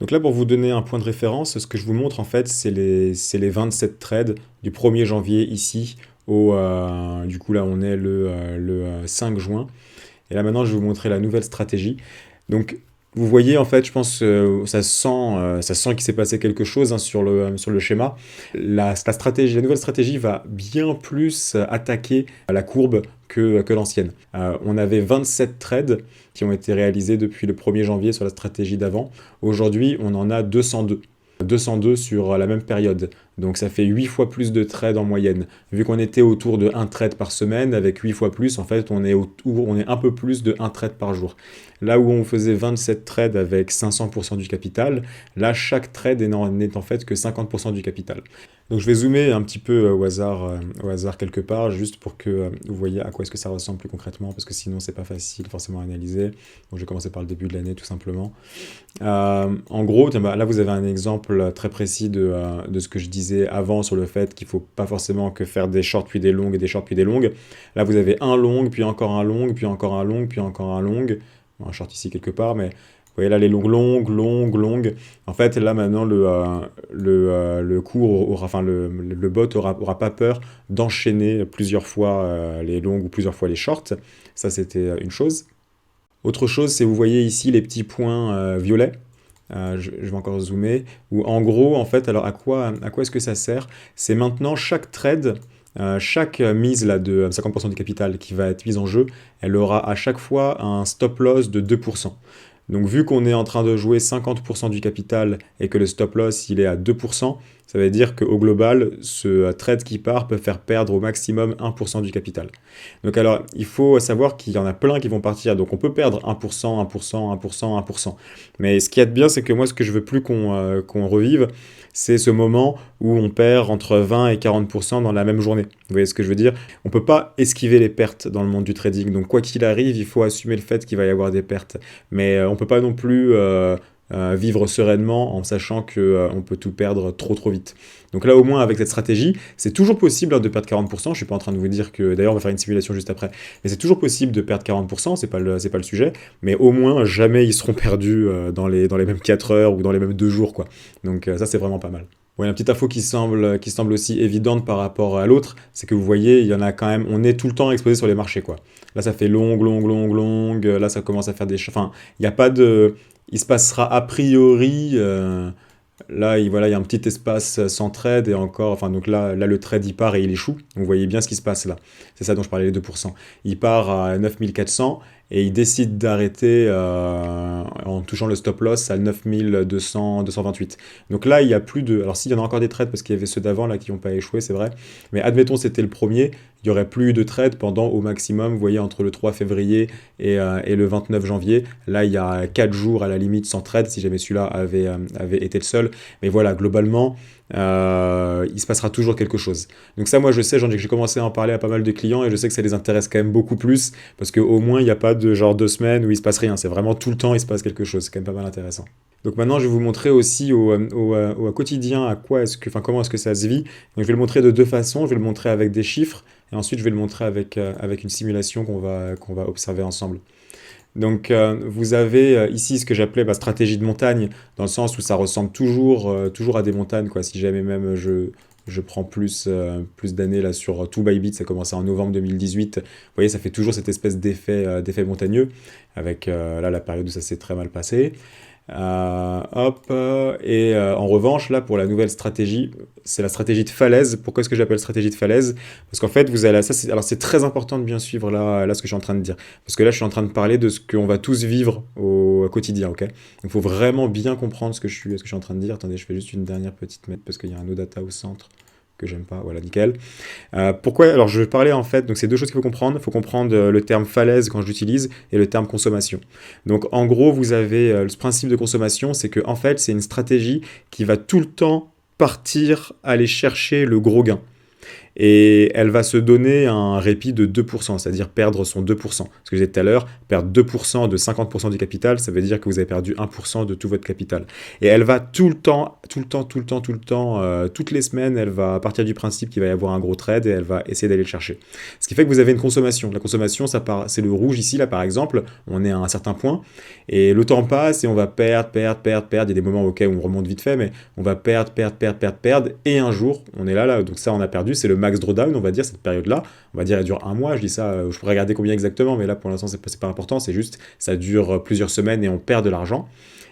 Donc là, pour vous donner un point de référence, ce que je vous montre en fait, c'est les 27 trades du 1er janvier ici du coup là on est le 5 juin. Et là maintenant, je vais vous montrer la nouvelle stratégie. Donc, vous voyez, en fait, je pense ça sent qu'il s'est passé quelque chose hein, sur le schéma. La nouvelle stratégie va bien plus attaquer la courbe que l'ancienne. On avait 27 trades qui ont été réalisés depuis le 1er janvier sur la stratégie d'avant. Aujourd'hui, on en a 202. 202 sur la même période. Donc ça fait 8 fois plus de trades en moyenne. Vu qu'on était autour de 1 trade par semaine, avec 8 fois plus, en fait, on est un peu plus de 1 trade par jour. Là où on faisait 27 trades avec 500% du capital, là, chaque trade n'est en fait que 50% du capital. Donc je vais zoomer un petit peu au hasard quelque part, juste pour que vous voyez à quoi est-ce que ça ressemble plus concrètement, parce que sinon c'est pas facile forcément à analyser. Donc je vais commencer par le début de l'année tout simplement. En gros, tiens, là vous avez un exemple très précis de ce que je disais avant sur le fait qu'il ne faut pas forcément que faire des shorts puis des longues et des shorts puis des longues. Là vous avez un long, puis encore un long, puis encore un long, puis encore un long. Bon, un short ici quelque part, mais vous voyez là les longues. En fait, là maintenant le cours enfin le bot aura pas peur d'enchaîner plusieurs fois les longues ou plusieurs fois les shorts. Ça c'était une chose. Autre chose, c'est vous voyez ici les petits points violets. Je vais encore zoomer. Où en gros, en fait, alors à quoi est-ce que ça sert? C'est maintenant chaque trade, chaque mise là, de 50% du capital qui va être mise en jeu, elle aura à chaque fois un stop loss de 2%. Donc vu qu'on est en train de jouer 50% du capital et que le stop loss il est à 2%, ça veut dire qu'au global, ce trade qui part peut faire perdre au maximum 1% du capital. Donc alors, il faut savoir qu'il y en a plein qui vont partir, donc on peut perdre 1%, 1%, 1%, 1%. Mais ce qu'il y a de bien, c'est que moi, ce que je veux plus qu'on revive, c'est ce moment où on perd entre 20 et 40% dans la même journée. Vous voyez ce que je veux dire? On ne peut pas esquiver les pertes dans le monde du trading, donc quoi qu'il arrive, il faut assumer le fait qu'il va y avoir des pertes. Mais on ne peut pas non plus vivre sereinement en sachant qu'on peut tout perdre trop vite. Donc là au moins avec cette stratégie, c'est toujours possible de perdre 40%, je ne suis pas en train de vous dire que, d'ailleurs on va faire une simulation juste après, mais c'est toujours possible de perdre 40%, c'est pas le sujet, mais au moins jamais ils seront perdus dans les mêmes 4 heures ou dans les mêmes 2 jours, quoi. Donc ça c'est vraiment pas mal. Bon, une petite info qui semble aussi évidente par rapport à l'autre, c'est que vous voyez, il y en a quand même, on est tout le temps exposé sur les marchés, quoi. Là, ça fait longue, là, ça commence à faire des... Enfin, il n'y a pas de... Il se passera a priori... là, voilà, il y a un petit espace sans trade et encore... Enfin, donc là, le trade, il part et il échoue. Donc, vous voyez bien ce qui se passe là. C'est ça dont je parlais, les 2%. Il part à 9400 et il décide d'arrêter en touchant le stop loss à 9228. Donc là, il n'y a plus de... Alors, s'il y en a encore des trades, parce qu'il y avait ceux d'avant là qui n'ont pas échoué, c'est vrai. Mais admettons, c'était le premier, il n'y aurait plus de trades pendant au maximum, vous voyez, entre le 3 février et le 29 janvier. Là, il y a 4 jours à la limite sans trade, si jamais celui-là avait été le seul. Mais voilà, globalement, il se passera toujours quelque chose. Donc ça, moi, je sais, j'ai commencé à en parler à pas mal de clients et je sais que ça les intéresse quand même beaucoup plus parce qu'au moins, il n'y a pas de genre 2 semaines où il se passe rien. C'est vraiment tout le temps, il se passe quelque chose. C'est quand même pas mal intéressant. Donc maintenant, je vais vous montrer aussi au quotidien comment est-ce que ça se vit. Donc je vais le montrer de deux façons. Je vais le montrer avec des chiffres et ensuite je vais le montrer avec une simulation qu'on va observer ensemble. Donc vous avez ici ce que j'appelais ma stratégie de montagne, dans le sens où ça ressemble toujours à des montagnes, quoi. Si jamais même je prends plus d'années là sur 2Bybit, ça a commencé en novembre 2018. Vous voyez, ça fait toujours cette espèce d'effet montagneux, avec là la période où ça s'est très mal passé. En revanche, là, pour la nouvelle stratégie, c'est la stratégie de falaise. Pourquoi est-ce que j'appelle stratégie de falaise? Parce qu'en fait, vous allez, alors c'est très important de bien suivre là ce que je suis en train de dire. Parce que là, je suis en train de parler de ce qu'on va tous vivre au quotidien, ok? Donc, il faut vraiment bien comprendre ce que je suis en train de dire. Attendez, je fais juste une dernière petite mètre parce qu'il y a un OData au centre que j'aime pas. Voilà, nickel. Pourquoi? Alors, je vais parler en fait, donc c'est deux choses qu'il faut comprendre. Il faut comprendre le terme falaise quand je l'utilise et le terme consommation. Donc, en gros, vous avez ce principe de consommation, c'est que en fait, c'est une stratégie qui va tout le temps partir aller chercher le gros gain. et elle va se donner un répit de 2%, c'est-à-dire perdre son 2%. Ce que j'ai dit tout à l'heure, perdre 2% de 50% du capital, ça veut dire que vous avez perdu 1% de tout votre capital. Et elle va tout le temps, toutes les semaines, elle va partir du principe qu'il va y avoir un gros trade et elle va essayer d'aller le chercher. Ce qui fait que vous avez une consommation. La consommation, c'est le rouge ici, là par exemple, on est à un certain point, et le temps passe et on va perdre. Il y a des moments où on remonte vite fait, mais on va perdre, et un jour, on est là, donc ça on a perdu, c'est le max drawdown, on va dire, cette période-là, on va dire elle dure un mois, je dis ça, je pourrais regarder combien exactement, mais là pour l'instant c'est pas important, c'est juste, ça dure plusieurs semaines et on perd de l'argent.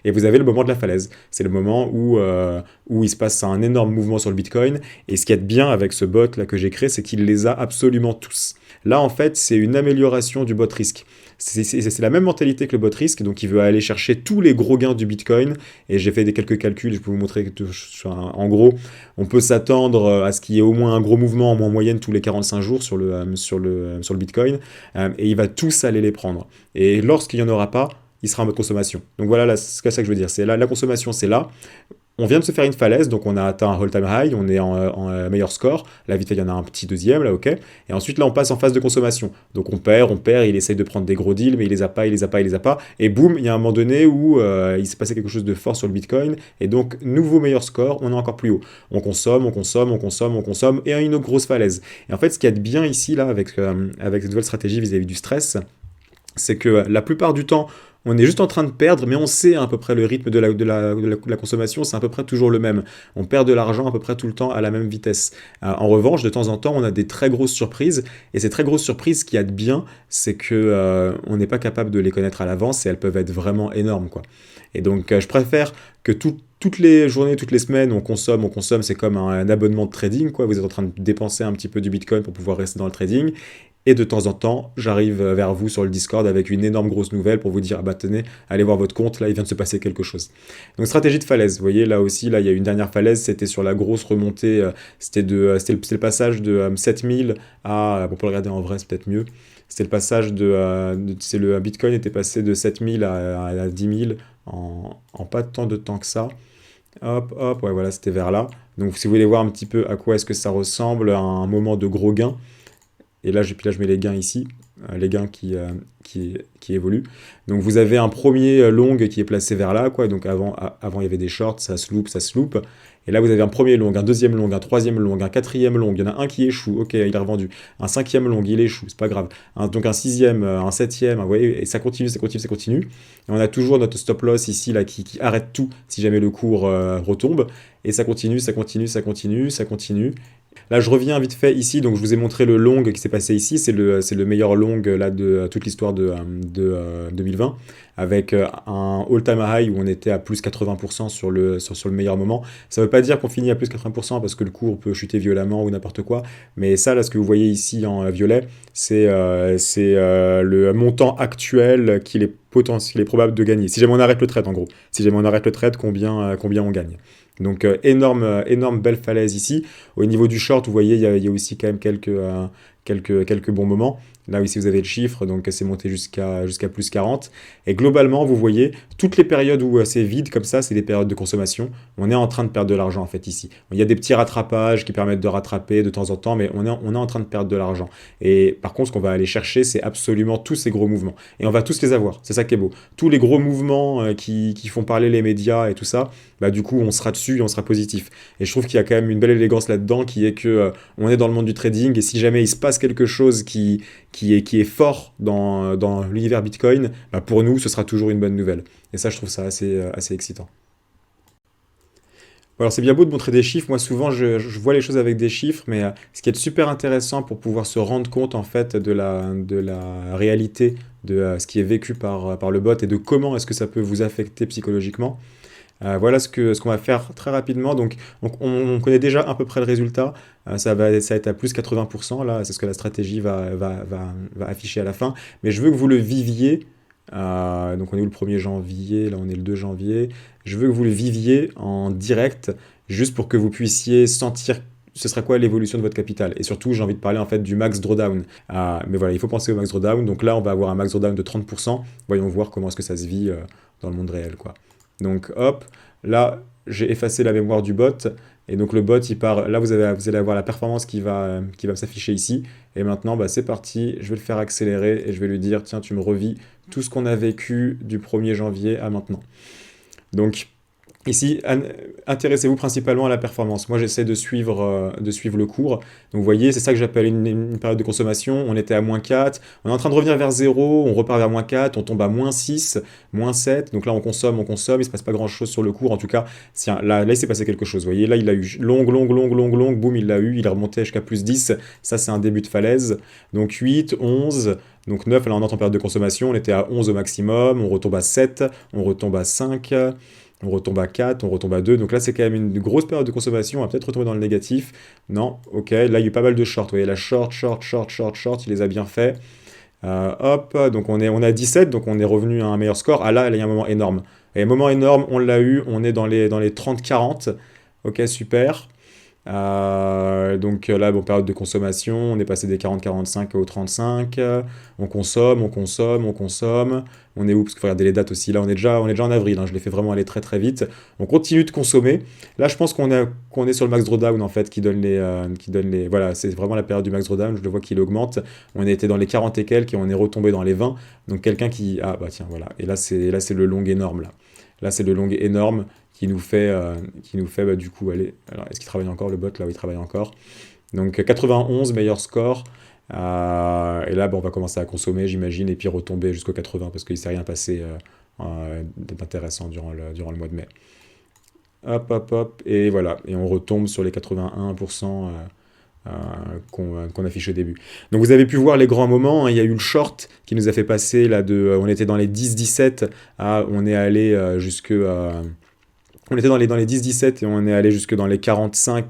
Et vous avez le moment de la falaise. C'est le moment où il se passe un énorme mouvement sur le Bitcoin. Et ce qui est bien avec ce bot là que j'ai créé, c'est qu'il les a absolument tous. Là, en fait, c'est une amélioration du bot risque. C'est la même mentalité que le bot risque, donc il veut aller chercher tous les gros gains du Bitcoin. Et j'ai fait quelques calculs, je peux vous montrer que, en gros, on peut s'attendre à ce qu'il y ait au moins un gros mouvement en moyenne tous les 45 jours sur le Bitcoin. Et il va tous aller les prendre. Et lorsqu'il n'y en aura pas, il sera en mode consommation. Donc voilà, c'est ça que je veux dire. C'est là, la consommation, c'est là. On vient de se faire une falaise, donc on a atteint un all-time high, on est en meilleur score. Là, vite, il y en a un petit deuxième, là, ok. Et ensuite, là, on passe en phase de consommation. Donc on perd, il essaye de prendre des gros deals, mais il les a pas. Et boum, il y a un moment donné où il s'est passé quelque chose de fort sur le Bitcoin. Et donc, nouveau meilleur score, on est encore plus haut. On consomme, et une autre grosse falaise. Et en fait, ce qu'il y a de bien ici, là, avec cette nouvelle stratégie vis-à-vis du stress, c'est que la plupart du temps, on est juste en train de perdre, mais on sait à peu près le rythme de la consommation, c'est à peu près toujours le même. On perd de l'argent à peu près tout le temps à la même vitesse. En revanche, de temps en temps, on a des très grosses surprises, et ces très grosses surprises, ce qu'il y a de bien, c'est que on n'est pas capable de les connaître à l'avance, et elles peuvent être vraiment énormes, quoi. Et donc, je préfère que toutes les journées, toutes les semaines, on consomme, c'est comme un abonnement de trading, quoi. Vous êtes en train de dépenser un petit peu du Bitcoin pour pouvoir rester dans le trading. Et de temps en temps, j'arrive vers vous sur le Discord avec une énorme grosse nouvelle pour vous dire, ah bah tenez, allez voir votre compte, là il vient de se passer quelque chose. Donc stratégie de falaise, vous voyez là aussi, là il y a une dernière falaise, c'était sur la grosse remontée, c'était le passage de 7000 à, on peut le regarder en vrai, c'est peut-être mieux. C'était le passage c'est le Bitcoin était passé de 7000 à 10 000 en pas tant de temps que ça. Hop, hop, ouais voilà, c'était vers là. Donc si vous voulez voir un petit peu à quoi est-ce que ça ressemble à un moment de gros gain, et là, je mets les gains ici, les gains qui évoluent. Donc vous avez un premier long qui est placé vers là, quoi. Donc avant il y avait des shorts, ça se loupe. Et là, vous avez un premier long, un deuxième long, un troisième long, un quatrième long. Il y en a un qui échoue, ok, il est revendu. Un cinquième long, il échoue, c'est pas grave. Donc un sixième, un septième, vous voyez, et ça continue. Et on a toujours notre stop loss ici, là, qui arrête tout si jamais le cours retombe. Et ça continue. Là, je reviens vite fait ici, donc je vous ai montré le long qui s'est passé ici, c'est le meilleur long là, de toute l'histoire de 2020, avec un all-time high où on était à plus 80% sur le meilleur moment. Ça ne veut pas dire qu'on finit à plus 80% parce que le cours peut chuter violemment ou n'importe quoi, mais ça, là, ce que vous voyez ici en violet, c'est le montant actuel qu'il est probable de gagner. Si jamais on arrête le trade, en gros. Si jamais on arrête le trade, combien on gagne. Donc énorme belle falaise ici. Au niveau du short, vous voyez, il y a aussi quand même quelques bons moments. Là ici vous avez le chiffre, donc c'est monté jusqu'à plus 40. Et globalement, vous voyez, toutes les périodes où c'est vide comme ça, c'est des périodes de consommation. On est en train de perdre de l'argent en fait ici. Il y a des petits rattrapages qui permettent de rattraper de temps en temps, mais on est en train de perdre de l'argent. Et par contre, ce qu'on va aller chercher, c'est absolument tous ces gros mouvements. Et on va tous les avoir, c'est ça qui est beau. Tous les gros mouvements qui font parler les médias et tout ça, bah du coup on sera dessus et on sera positif. Et je trouve qu'il y a quand même une belle élégance là-dedans qui est que on est dans le monde du trading et si jamais il se passe quelque chose qui est fort dans l'univers Bitcoin, bah pour nous ce sera toujours une bonne nouvelle. Et ça je trouve ça assez excitant. Bon, alors c'est bien beau de montrer des chiffres, moi souvent je vois les choses avec des chiffres, mais ce qui est super intéressant pour pouvoir se rendre compte en fait de la réalité de ce qui est vécu par le bot et de comment est-ce que ça peut vous affecter psychologiquement. Voilà ce qu'on va faire très rapidement. Donc, on connaît déjà à peu près le résultat. Ça va être à plus 80%. Là, c'est ce que la stratégie va afficher à la fin. Mais je veux que vous le viviez. Donc, on est où le 1er janvier? Là, on est le 2 janvier. Je veux que vous le viviez en direct, juste pour que vous puissiez sentir ce sera quoi l'évolution de votre capital. Et surtout, j'ai envie de parler en fait du max drawdown. Mais voilà, il faut penser au max drawdown. Donc là, on va avoir un max drawdown de 30%. Voyons voir comment est-ce que ça se vit dans le monde réel, quoi. Donc hop, là j'ai effacé la mémoire du bot Et donc le bot, il part, là vous allez avoir la performance qui va s'afficher ici. Et maintenant, bah, c'est parti, je vais le faire accélérer et je vais lui dire, tiens, tu me revis tout ce qu'on a vécu du 1er janvier à maintenant. Donc ici, intéressez-vous principalement à la performance. Moi, j'essaie de suivre le cours. Donc, vous voyez, c'est ça que j'appelle une période de consommation. On était à -4, on est en train de revenir vers 0, on repart vers -4, on tombe à -6, -7. Donc là, on consomme, il ne se passe pas grand-chose sur le cours. En tout cas, tiens, là, il s'est passé quelque chose. Vous voyez, là, il a eu longue, boum, il l'a eu, il est remonté jusqu'à +10. Ça, c'est un début de falaise. Donc 8, 11, donc 9, là, on entre en période de consommation. On était à 11 au maximum, on retombe à 7, on retombe à 5. On retombe à 4, on retombe à 2. Donc là, c'est quand même une grosse période de consommation. On va peut-être retomber dans le négatif. Non, ok. Là, il y a eu pas mal de short. Vous voyez, la short, il les a bien fait. Hop, donc on est à 17, donc on est revenu à un meilleur score. Ah là, il y a un moment énorme. Et un moment énorme, on l'a eu. On est dans les 30-40. Ok, super. Donc là, bon, période de consommation, on est passé des 40-45 au 35. On consomme, on consomme, on consomme. On est où? Parce qu'il faut regarder les dates aussi. Là, on est déjà en avril, hein, je l'ai fait vraiment aller très très vite. On continue de consommer. Là, je pense qu'on est sur le max drawdown en fait, qui donne les. Voilà, c'est vraiment la période du max drawdown. Je le vois qu'il augmente. On était dans les 40 et quelques et on est retombé dans les 20. Donc quelqu'un qui. Ah bah tiens, voilà. Et là c'est le long énorme là. Là, c'est le long énorme qui nous fait bah, du coup, allez, alors est-ce qu'il travaille encore le bot? Là où il travaille encore. Donc 91, meilleur score. Et là, bon, on va commencer à consommer, j'imagine, et puis retomber jusqu'au 80 parce qu'il ne s'est rien passé d'intéressant durant le mois de mai. Hop, hop, hop, et voilà. Et on retombe sur les 81% qu'on affiche au début. Donc vous avez pu voir les grands moments, hein. Il y a eu le short qui nous a fait passer là on était dans les 10-17 on est allé on était dans les 10-17 et on est allé jusque dans les 45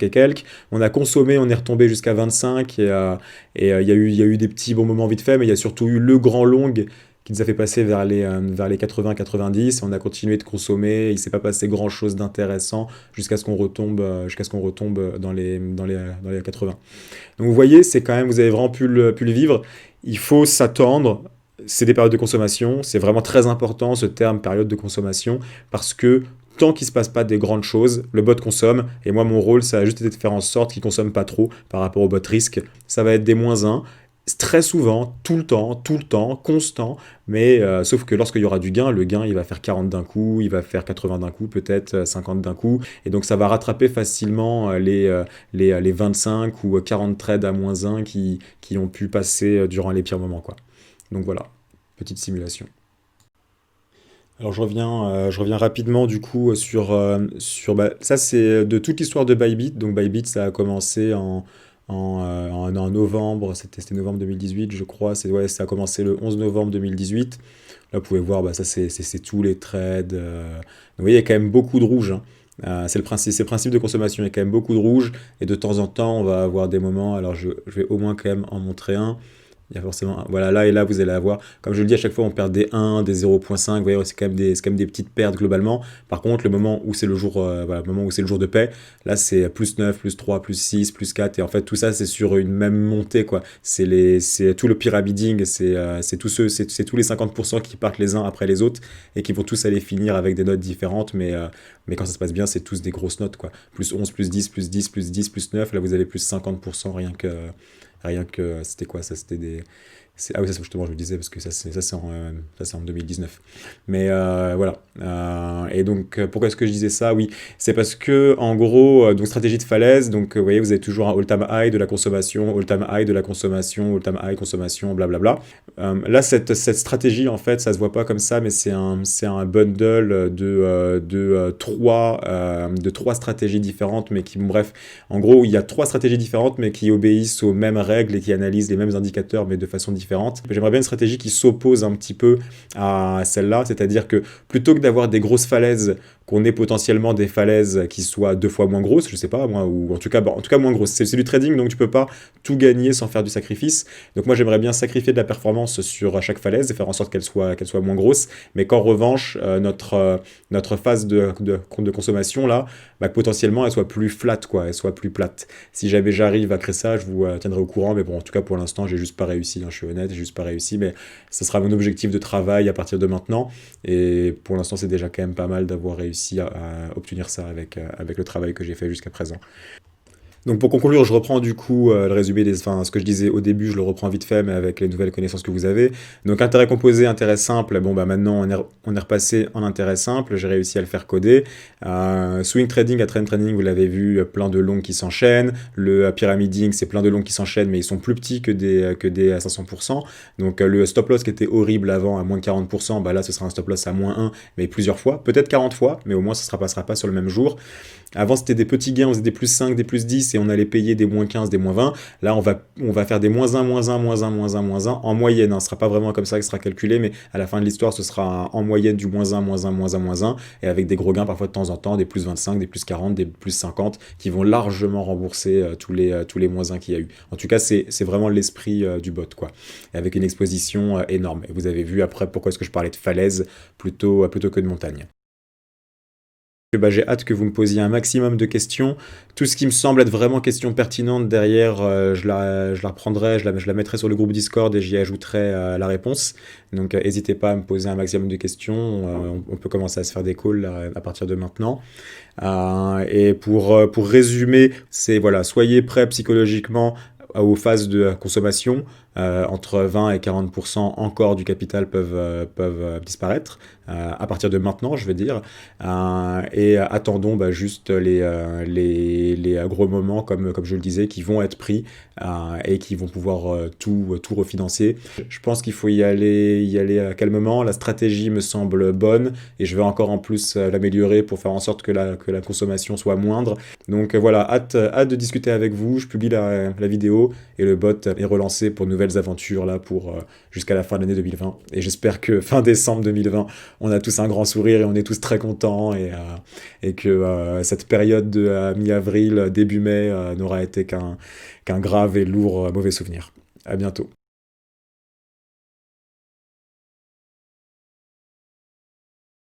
et quelques. On a consommé, on est retombé jusqu'à 25 il y a eu des petits bons moments vite fait, mais il y a surtout eu le grand long qui nous a fait passer vers les 80-90. On a continué de consommer, il ne s'est pas passé grand-chose d'intéressant jusqu'à ce qu'on retombe dans les 80. Donc vous voyez, c'est quand même, vous avez vraiment pu le vivre. Il faut s'attendre. C'est des périodes de consommation, c'est vraiment très important ce terme période de consommation, parce que tant qu'il ne se passe pas des grandes choses, le bot consomme, et moi mon rôle ça a juste été de faire en sorte qu'il ne consomme pas trop par rapport au bot risque. Ça va être des -1, très souvent, tout le temps, constant, mais sauf que lorsqu'il y aura du gain, le gain il va faire 40 d'un coup, il va faire 80 d'un coup, peut-être 50 d'un coup, et donc ça va rattraper facilement les 25 ou 40 trades à -1 qui ont pu passer durant les pires moments, quoi. Donc voilà, petite simulation. Alors je reviens rapidement du coup sur ça c'est de toute l'histoire de Bybit. Donc Bybit ça a commencé en novembre, c'était novembre 2018 je crois, ouais, ça a commencé le 11 novembre 2018. Là vous pouvez voir, bah, ça c'est tous les trades. Vous voyez il y a quand même beaucoup de rouge, hein. C'est le principe de consommation, il y a quand même beaucoup de rouge et de temps en temps on va avoir des moments, alors je vais au moins quand même en montrer un. Il y a forcément voilà, là et là, vous allez avoir, comme je le dis à chaque fois, on perd des 1, des 0,5. Vous voyez, c'est quand même des petites pertes globalement. Par contre, le moment où c'est le jour, voilà, le moment où c'est le jour de paix, là, c'est +9, +3, +6, +4. Et en fait, tout ça, c'est sur une même montée, quoi. C'est tout le pyramiding, c'est tous les 50% qui partent les uns après les autres et qui vont tous aller finir avec des notes différentes. Mais quand ça se passe bien, c'est tous des grosses notes, quoi. +11, +10, +10, +10, +9. Là, vous avez +50% rien que, c'était quoi ça? C'était des. Ah oui, ça justement, je le disais, parce que ça c'est en 2019. Mais voilà. Et donc, pourquoi est-ce que je disais ça? Oui, c'est parce que, en gros, donc stratégie de falaise, donc vous voyez, vous avez toujours un all-time high de la consommation, all-time high de la consommation, all-time high consommation, blablabla. Là, cette stratégie, en fait, ça se voit pas comme ça, mais c'est un bundle de trois stratégies différentes, mais qui, bon, bref, en gros, il y a trois stratégies différentes, mais qui obéissent aux mêmes règles et qui analysent les mêmes indicateurs, mais de façon différente. J'aimerais bien une stratégie qui s'oppose un petit peu à celle-là, c'est-à-dire que plutôt que d'avoir des grosses falaises, qu'on ait potentiellement des falaises qui soient 2 fois moins grosses, je sais pas, moi, ou en tout cas moins grosses. C'est du trading, donc tu peux pas tout gagner sans faire du sacrifice. Donc moi, j'aimerais bien sacrifier de la performance sur chaque falaise et faire en sorte qu'elle soit moins grosse, mais qu'en revanche, notre phase de consommation, là, bah, potentiellement, elle soit plus flat, quoi, elle soit plus plate. Si jamais j'arrive à créer ça, je vous tiendrai au courant, mais bon, en tout cas, pour l'instant, j'ai juste pas réussi, hein. honnête, j'ai juste pas réussi, mais ce sera mon objectif de travail à partir de maintenant. Et pour l'instant, c'est déjà quand même pas mal d'avoir réussi à obtenir ça avec le travail que j'ai fait jusqu'à présent. Donc pour conclure, je reprends du coup le résumé enfin ce que je disais au début, je le reprends vite fait, mais avec les nouvelles connaissances que vous avez. Donc intérêt composé, intérêt simple, bon bah maintenant on est repassé en intérêt simple, j'ai réussi à le faire coder. Swing trading à trend trading, vous l'avez vu, plein de longs qui s'enchaînent. Le pyramiding, c'est plein de longs qui s'enchaînent, mais ils sont plus petits que des à 500%. Donc le stop loss qui était horrible avant à moins de 40%, bah là ce sera un stop loss à moins 1, mais plusieurs fois, peut-être 40 fois, mais au moins ça ne passera pas sur le même jour. Avant, c'était des petits gains, on faisait des plus 5, des plus 10 et on allait payer des moins 15, des moins 20. Là, on va faire des moins 1, moins 1, moins 1, moins 1, moins 1 en moyenne. Hein. Ce ne sera pas vraiment comme ça que ce sera calculé, mais à la fin de l'histoire, ce sera en moyenne du moins 1, moins 1, moins 1, moins 1 et avec des gros gains parfois de temps en temps, des plus 25, des plus 40, des plus 50 qui vont largement rembourser tous les moins 1 qu'il y a eu. En tout cas, c'est vraiment l'esprit du bot, quoi. Et avec une exposition énorme. Et vous avez vu après pourquoi est-ce que je parlais de falaise plutôt que de montagne. Bah, j'ai hâte que vous me posiez un maximum de questions. Tout ce qui me semble être vraiment question pertinente derrière, je la reprendrai, je la mettrai sur le groupe Discord et j'y ajouterai la réponse. Donc n'hésitez pas à me poser un maximum de questions. On peut commencer à se faire des calls là, à partir de maintenant. Et pour résumer, c'est voilà, soyez prêts psychologiquement aux phases de consommation. Entre 20 et 40% encore du capital peuvent disparaître à partir de maintenant, je veux dire. Et attendons bah, juste les gros moments, comme je le disais, qui vont être pris et qui vont pouvoir tout refinancer. Je pense qu'il faut y aller calmement. La stratégie me semble bonne et je vais encore en plus l'améliorer pour faire en sorte que la consommation soit moindre. Donc voilà, hâte de discuter avec vous. Je publie la vidéo et le bot est relancé pour de nouvelles aventures là pour jusqu'à la fin de l'année 2020. Et j'espère que fin décembre 2020, on a tous un grand sourire et on est tous très contents et que cette période de mi-avril, début mai n'aura été qu'un grave et lourd mauvais souvenir. À bientôt.